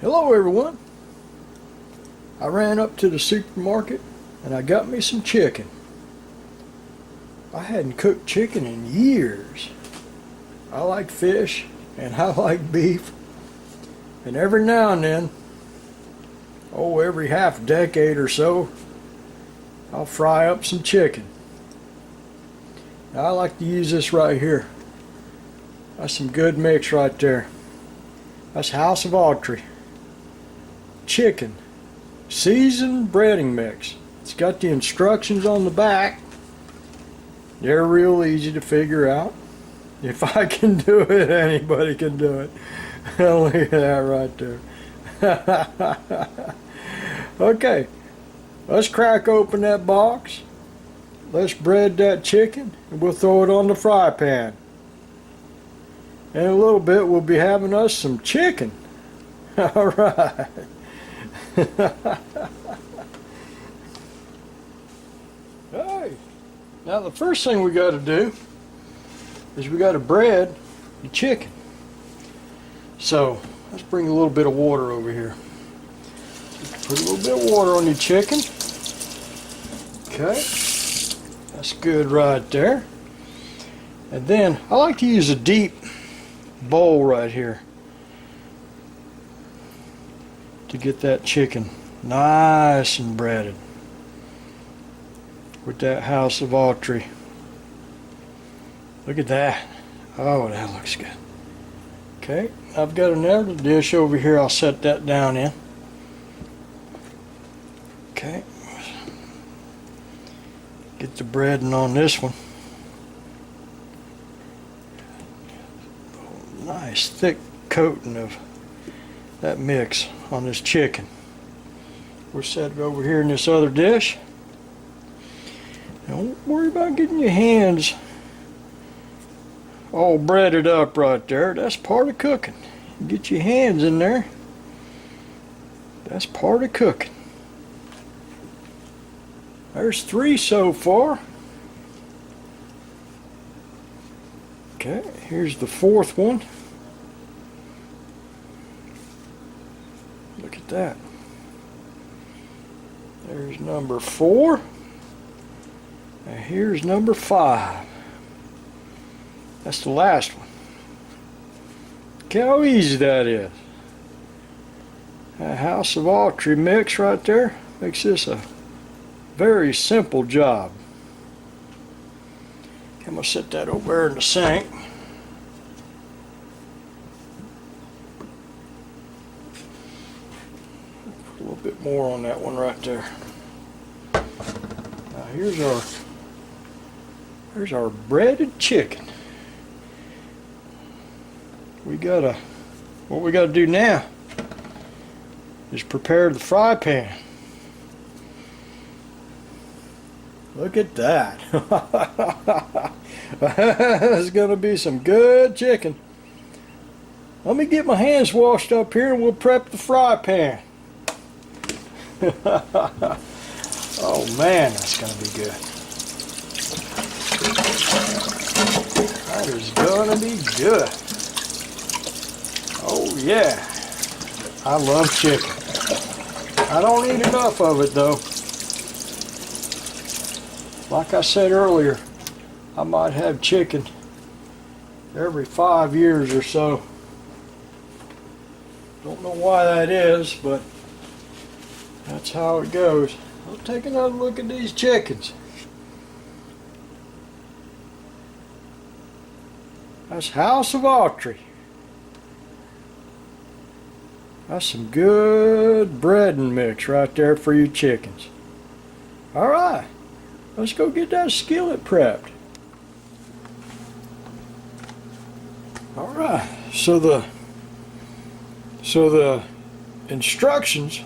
Hello everyone. I ran up to the supermarket and I got me some chicken. I hadn't cooked chicken in years. I like fish and I like beef, and every now and then, every half decade or so, I'll fry up some chicken. Now, I like to use this right here. That's some good mix right there. That's House of Autry chicken seasoned breading mix. It's got the instructions on the back. They're real easy to figure out. If I can do it, anybody can do it. Look at that right there. Okay, let's crack open that box. Let's bread that chicken and we'll throw it on the fry pan. In a little bit we'll be having us some chicken. All right. Hey, now the first thing we got to do is we got to bread the chicken. So let's bring a little bit of water over here. Put a little bit of water on your chicken. Okay, that's good right there. And then I like to use a deep bowl right here to get that chicken nice and breaded with that House of Autry. Look at that. Oh, that looks good. Okay, I've got another dish over here. I'll set that down in. Okay, get the breading on this one. Nice thick coating of that mix on this chicken. We'll set it over here in this other dish. Don't worry about getting your hands all breaded up right there. That's part of cooking. Get your hands in there. That's part of cooking. There's 3 so far. Okay, here's the 4th one. Look at that. There's number 4. And here's number 5. That's the last one. Look how easy that is. That House of Autry mix right there makes this a very simple job. I'm going to set that over there in the sink. Put a little bit more on that one right there. Now here's our breaded chicken. What we gotta do now is prepare the fry pan. Look at that. That's gonna be some good chicken. Let me get my hands washed up here and we'll prep the fry pan. Oh man, that's gonna be good. That is gonna be good. Oh yeah, I love chicken. I don't eat enough of it though. Like I said earlier, I might have chicken every 5 years or so. Don't know why that is, but that's how it goes. I'll take another look at these chickens. That's House of Autry. That's some good breading mix right there for your chickens. Alright, let's go get that skillet prepped. Alright, so the instructions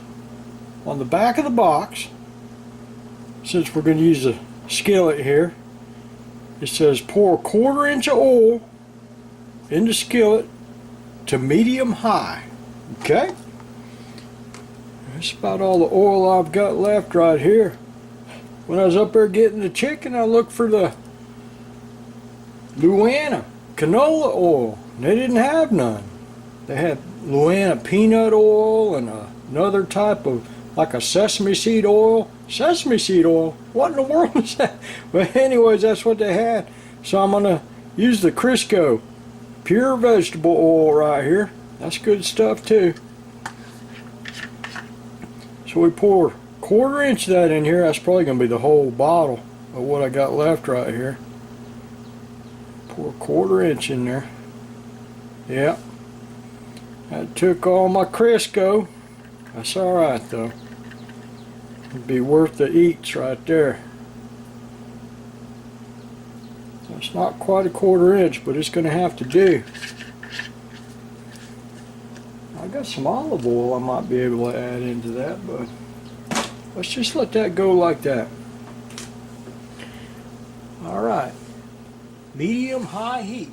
on the back of the box, since we're going to use a skillet here, it says pour 1/4 inch of oil in the skillet to medium high. Okay, that's about all the oil I've got left right here. When I was up there getting the chicken, I looked for the Louisiana canola oil. They didn't have none. They had Luana peanut oil and another type of, like a sesame seed oil. Sesame seed oil? What in the world is that? But anyways, that's what they had. So I'm going to use the Crisco pure vegetable oil right here. That's good stuff too. So we pour 1/4 inch of that in here. That's probably going to be the whole bottle of what I got left right here. Pour 1/4 inch in there. Yeah. That took all my Crisco. That's alright though. It'd be worth the eats right there. So it's not quite a 1/4 inch, but it's going to have to do. I got some olive oil I might be able to add into that, but let's just let that go like that. Alright. Medium-high heat.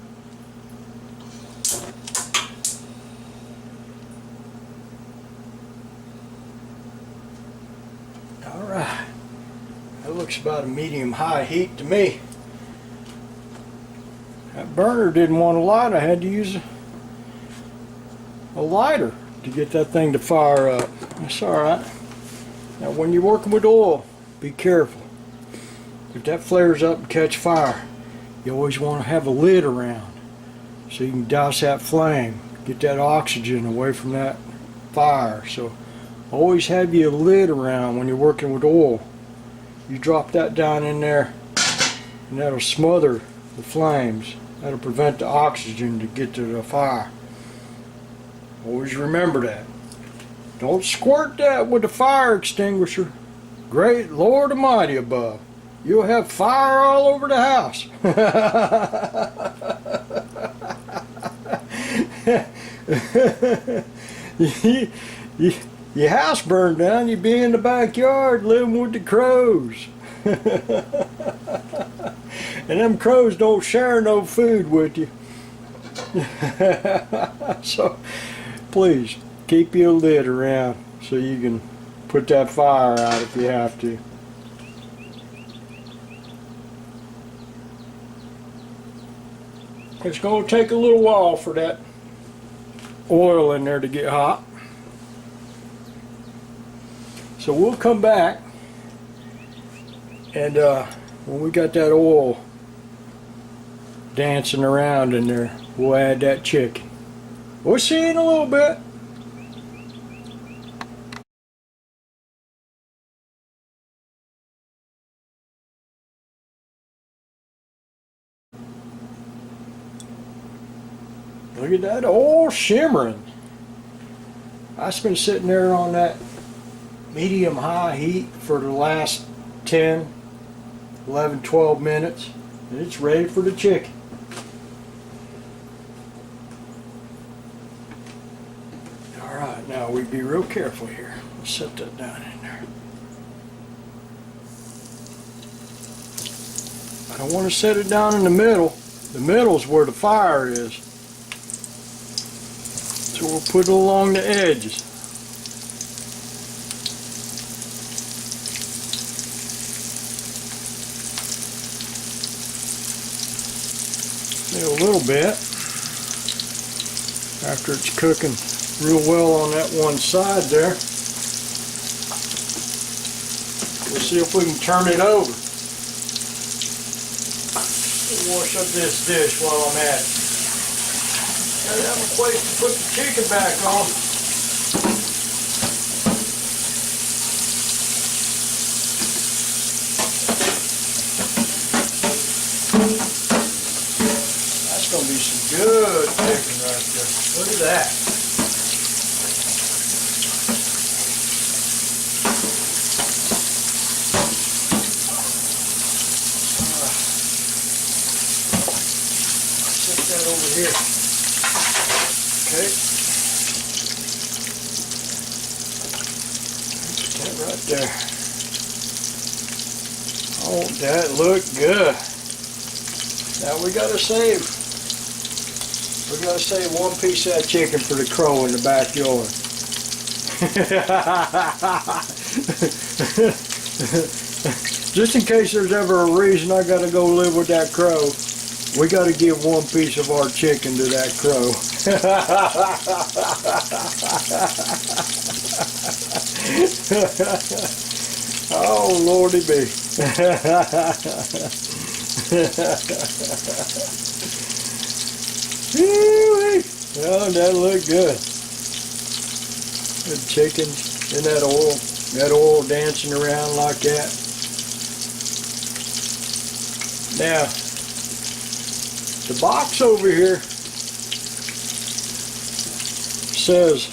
Alright. That looks about a medium-high heat to me. That burner didn't want to light. I had to use a lighter to get that thing to fire up. That's alright. Now when you're working with oil, be careful. If that flares up and catch fire, you always want to have a lid around so you can douse that flame, get that oxygen away from that fire. So always have you a lid around when you're working with oil. You drop that down in there and that'll smother the flames. That'll prevent the oxygen to get to the fire. Always remember that. Don't squirt that with a fire extinguisher. Great Lord Almighty above. You'll have fire all over the house. Your house burned down, you'd be in the backyard living with the crows. And them crows don't share no food with you. So please keep your lid around so you can put that fire out if you have to. It's going to take a little while for that oil in there to get hot. So we'll come back and when we got that oil dancing around in there, we'll add that chicken. We'll see you in a little bit. Look at that oil shimmering. I've been sitting there on that medium-high heat for the last 10, 11, 12 minutes, and it's ready for the chicken. Alright, now we be real careful here. Let's set that down in there. I don't want to set it down in the middle. The middle is where the fire is. So we'll put it along the edges. A little bit after it's cooking real well on that one side there. We'll see if we can turn it over. We'll wash up this dish while I'm at it. Gotta have a place to put the chicken back on. That's gonna be some good chicken right there. Look at that. Set that over here. Okay. Put that right there. Oh, that looked good. Now we gotta save one piece of that chicken for the crow in the backyard. Just in case there's ever a reason I gotta go live with that crow. We got to give one piece of our chicken to that crow. Oh, Lordy be. Oh, that looked good. Good chicken in that oil dancing around like that. Now, the box over here says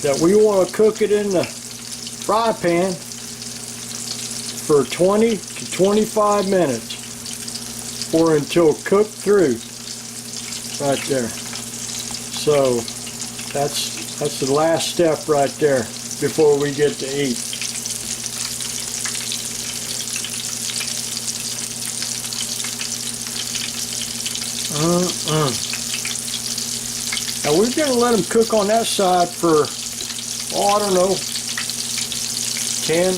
that we want to cook it in the fry pan for 20 to 25 minutes or until cooked through right there. So that's the last step right there before we get to eat. Now we're going to let them cook on that side for, oh, I don't know, 10,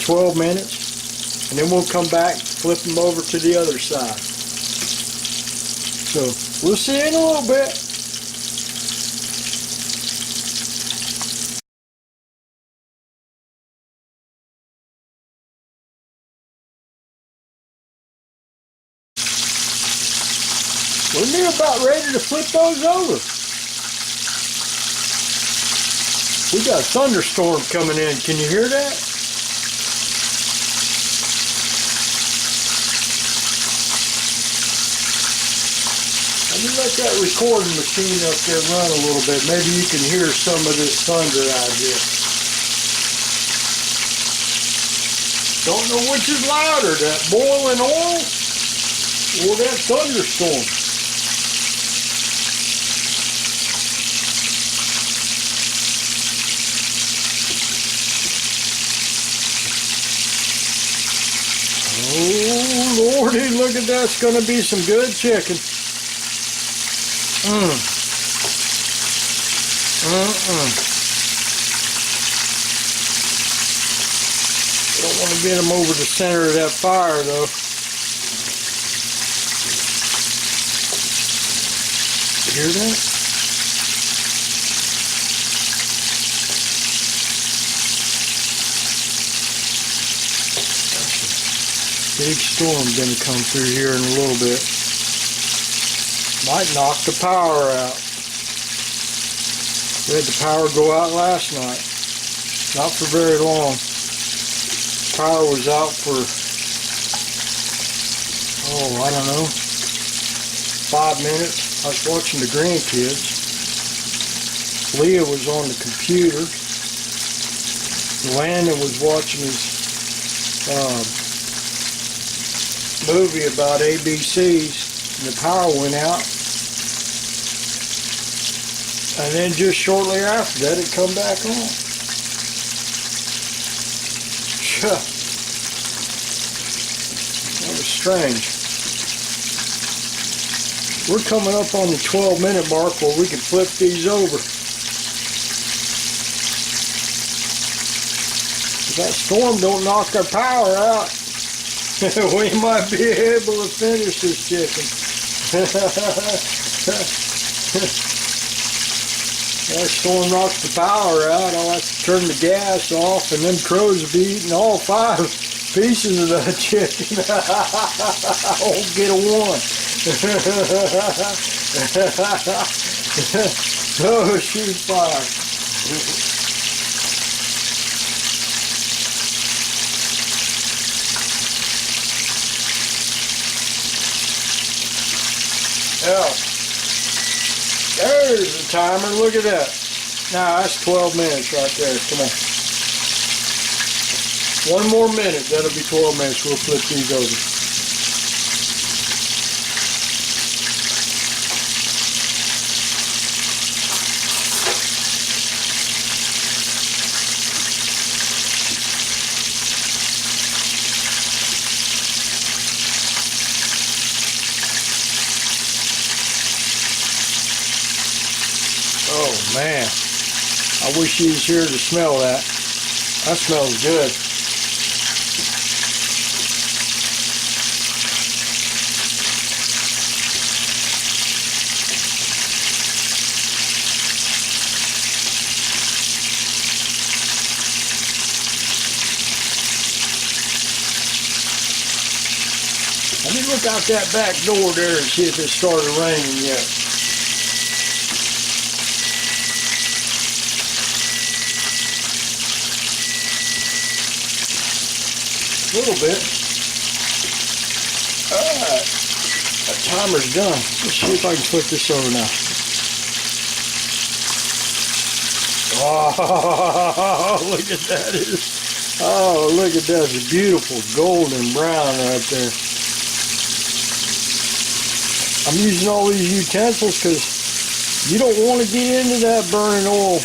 12 minutes, and then we'll come back, flip them over to the other side. So we'll see you in a little bit. We're near about ready to flip those over. We got a thunderstorm coming in. Can you hear that? Let me let that recording machine up there run a little bit. Maybe you can hear some of this thunder out here. Don't know which is louder, that boiling oil or that thunderstorm. Oh, Lordy, look at that. It's going to be some good chicken. Don't want to get them over the center of that fire, though. You hear that? Big storm going to come through here in a little bit. Might knock the power out. We had the power go out last night. Not for very long. Power was out for, oh, I don't know, 5 minutes. I was watching the grandkids. Leah was on the computer. Landon was watching his movie about ABCs, and the power went out, and then just shortly after that it come back on. That was strange. We're coming up on the 12-minute mark where we can flip these over. If that storm don't knock our power out, we might be able to finish this chicken. That storm knocks the power out. I'll have to turn the gas off, and them crows will be eating all 5 pieces of that chicken. I won't get a one. Oh, shoot fire. Yeah. There's the timer. Look at that. Now that's 12 minutes right there. Come on. One more minute. That'll be 12 minutes. We'll flip these over. Oh man, I wish he was here to smell that. That smells good. out that back door there and see if it started raining yet. A little bit. Alright. That timer's done. Let's see if I can flip this over now. Oh, look at that. Oh, look at that. It's beautiful golden brown right there. I'm using all these utensils because you don't want to get into that burning oil.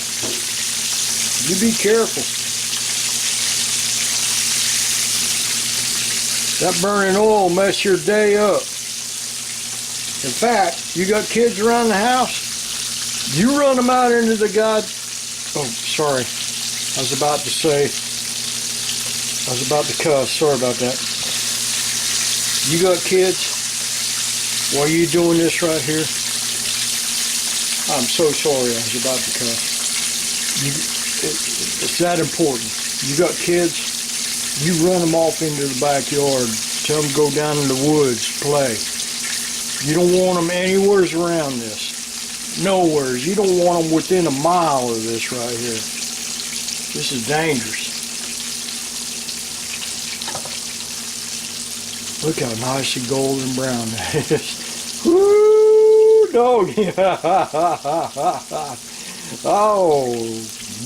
You be careful. That burning oil will mess your day up. In fact, you got kids around the house, you run them out into the oh, sorry. I was about to cuss. Sorry about that. You got kids, while you doing this right here, I'm so sorry I was about to cuss. It's that important. You got kids, you run them off into the backyard. Tell them to go down in the woods, play. You don't want them anywhere around this. Nowhere. You don't want them within a mile of this right here. This is dangerous. Look how nice and golden brown that is. Woo, dog. Oh,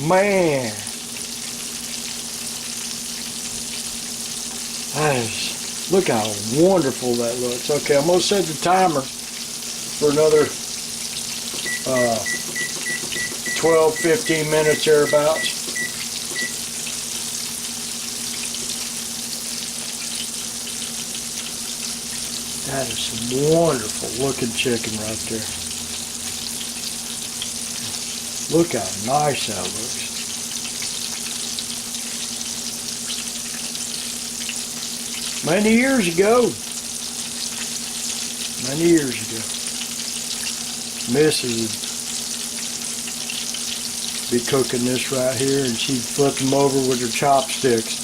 man. That is, look how wonderful that looks. Okay, I'm going to set the timer for another 12, 15 minutes thereabouts. That is some wonderful looking chicken right there. Look how nice that looks. Many years ago, Mrs. would be cooking this right here, and she'd flip them over with her chopsticks.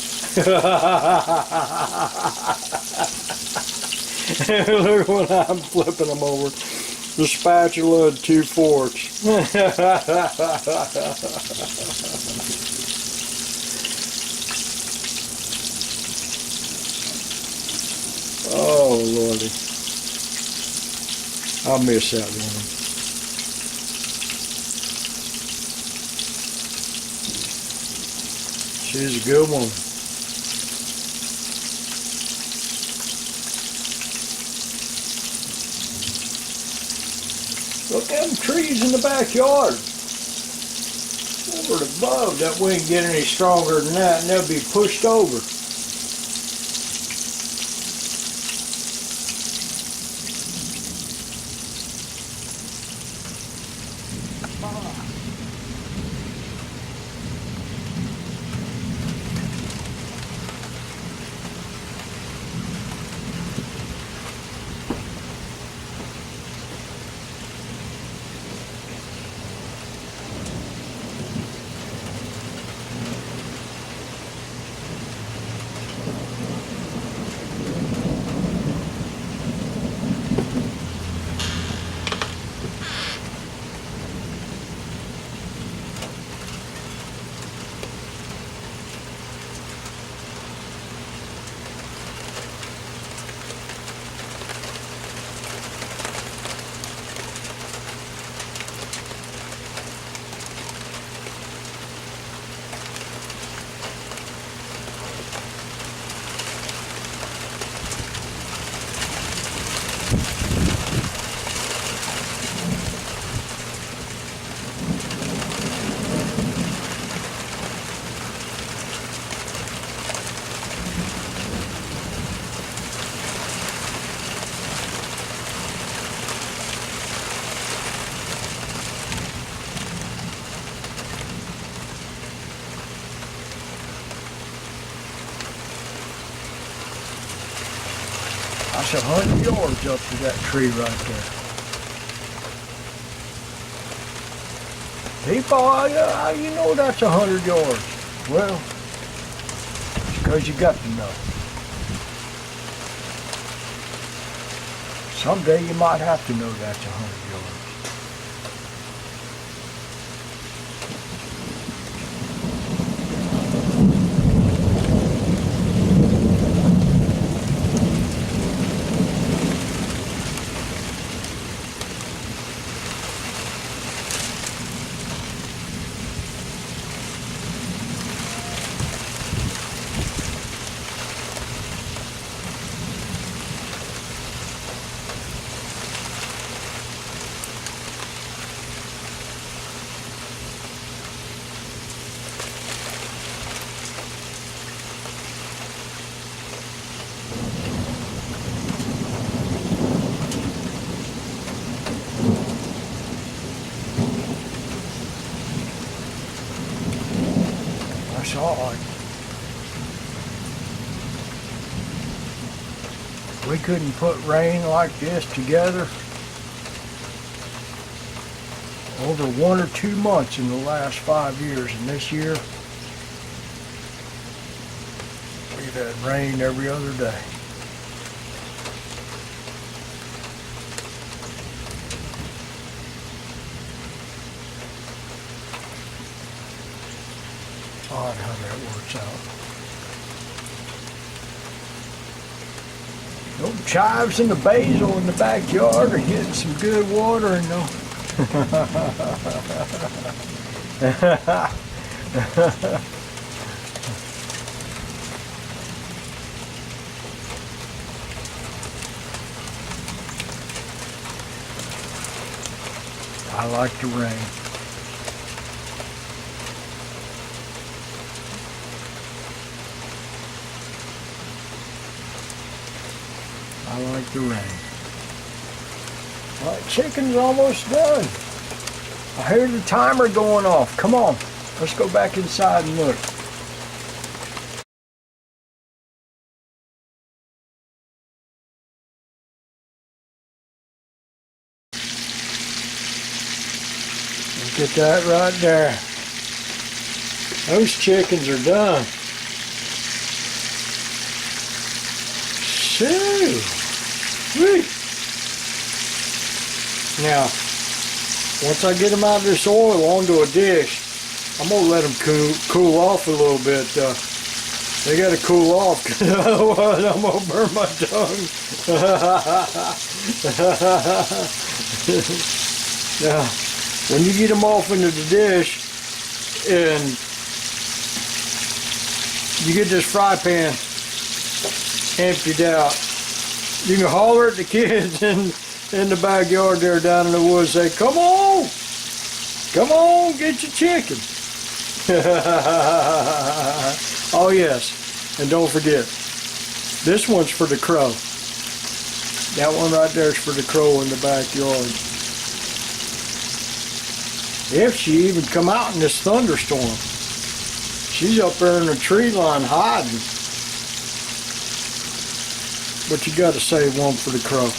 Look when I'm flipping them over. The spatula and 2 forks. Oh, Lordy. I'll miss that one. She's a good one. Look at them trees in the backyard. Over and above, that we ain't get any stronger than that, and they'll be pushed over. That's 100 yards up to that tree right there. PeePaw, how you know that's 100 yards? Well, it's because you got to know. Someday you might have to know that's 100 yards. That's odd. We couldn't put rain like this together over 1 or 2 months in the last 5 years, and this year we've had rain every other day. Odd how that works out. Those chives and the basil in the backyard are getting some good water in them. I like the rain. I like the rain. All right, chicken's almost done. I hear the timer going off. Come on, let's go back inside and look. Look at that right there. Those chickens are done. Sweet. Now, once I get them out of this oil onto a dish, I'm going to let them cool off a little bit. They got to cool off, because otherwise I'm going to burn my tongue. Now, when you get them off into the dish and you get this fry pan emptied out, you can holler at the kids in the backyard there down in the woods, say, come on, get your chicken. Oh yes, and don't forget, this one's for the crow. That one right there is for the crow in the backyard. If she even come out in this thunderstorm, she's up there in the tree line hiding. But you got to save one for the crow.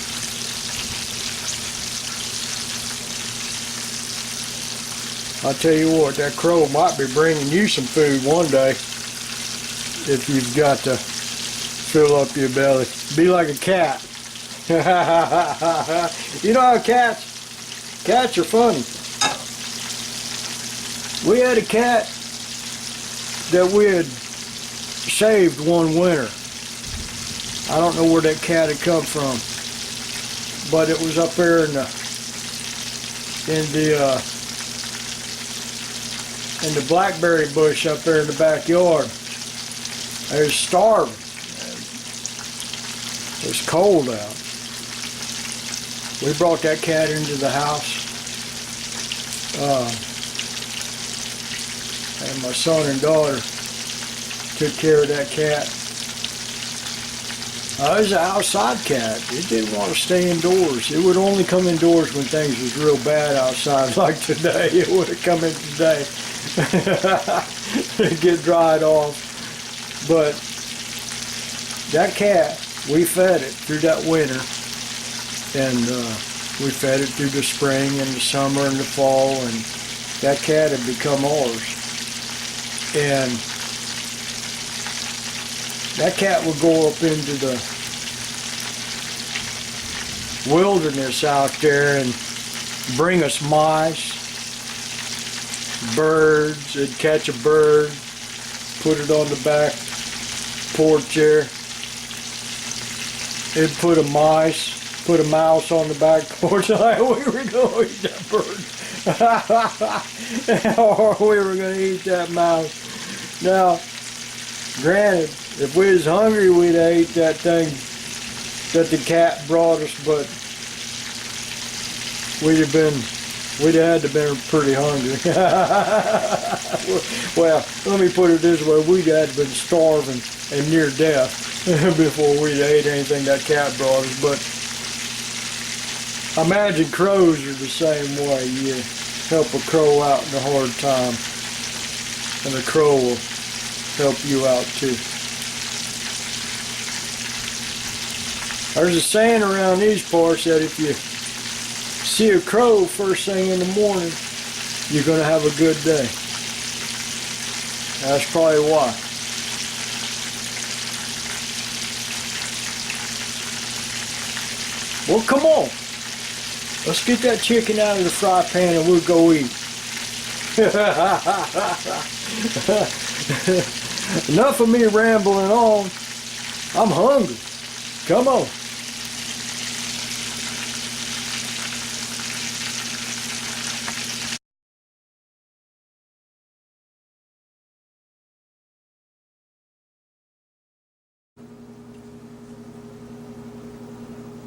I tell you what, that crow might be bringing you some food one day if you've got to fill up your belly. Be like a cat. You know how cats are funny. We had a cat that we had saved one winter. I don't know where that cat had come from, but it was up there in the blackberry bush up there in the backyard. It was starving. It was cold out. We brought that cat into the house. And my son and daughter took care of that cat. It was an outside cat. It didn't want to stay indoors. It would only come indoors when things was real bad outside, like today. It would have come in today. Get dried off. But that cat, we fed it through that winter, and we fed it through the spring and the summer and the fall, and that cat had become ours. And that cat would go up into wilderness out there and bring us mice, birds. It'd catch a bird, put it on the back porch there. It'd put a mouse on the back porch. Like we were going to eat that bird. Or we were going to eat that mouse. Now, granted, if we was hungry, we'd have ate that thing that the cat brought us, but we'd have had to been pretty hungry. Well, let me put it this way, we'd had to been starving and near death before we'd ate anything that cat brought us. But I imagine crows are the same way. You help a crow out in a hard time, and the crow will help you out too. There's a saying around these parts that if you see a crow first thing in the morning, you're going to have a good day. That's probably why. Well, come on. Let's get that chicken out of the fry pan and we'll go eat. Enough of me rambling on. I'm hungry. Come on.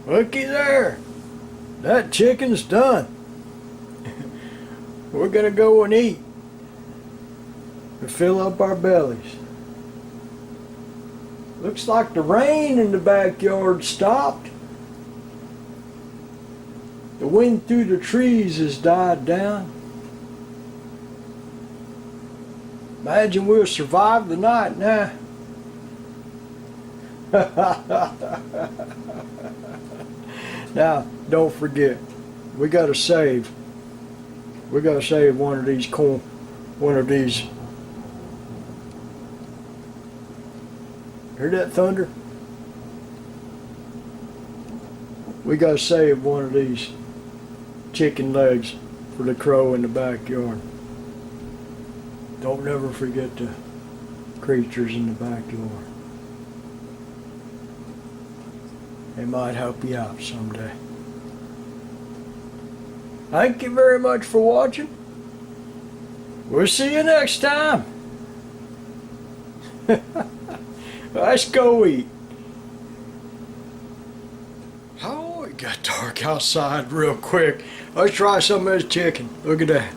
Looky there. That chicken's done. We're gonna go and eat to fill up our bellies. Looks like the rain in the backyard stopped. The wind through the trees has died down. Imagine we'll survive the night now. Now, don't forget, we gotta save one of these Hear that thunder? We gotta save one of these chicken legs for the crow in the backyard. Don't never forget the creatures in the backyard. They might help you out someday. Thank you very much for watching. We'll see you next time. Let's go eat. Oh, it got dark outside real quick. Let's try some of this chicken. Look at that.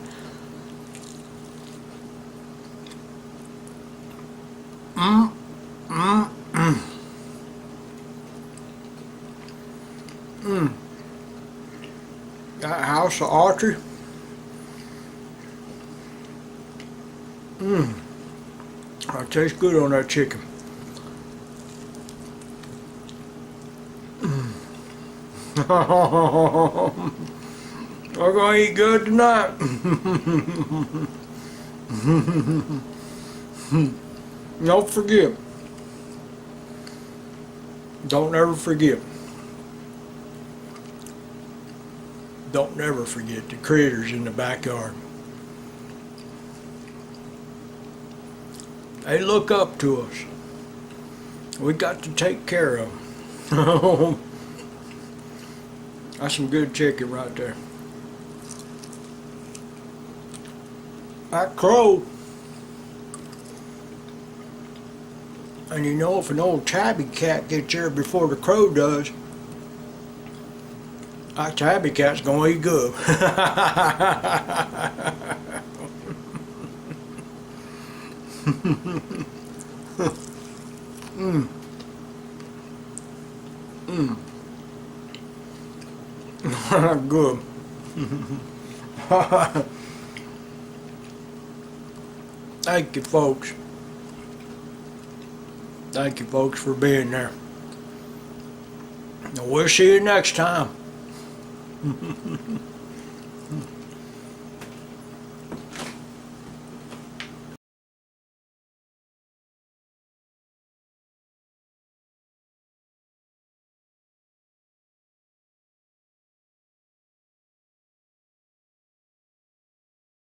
That house of archery. That tastes good on that chicken. We're gonna eat good tonight. Don't forget. Don't ever forget. Don't never forget the critters in the backyard. They look up to us. We got to take care of them. That's some good chicken right there. That crow. And you know, if an old tabby cat gets here before the crow does, that tabby cat's gonna eat good. Good. Thank you, folks. Thank you, folks, for being there. And we'll see you next time.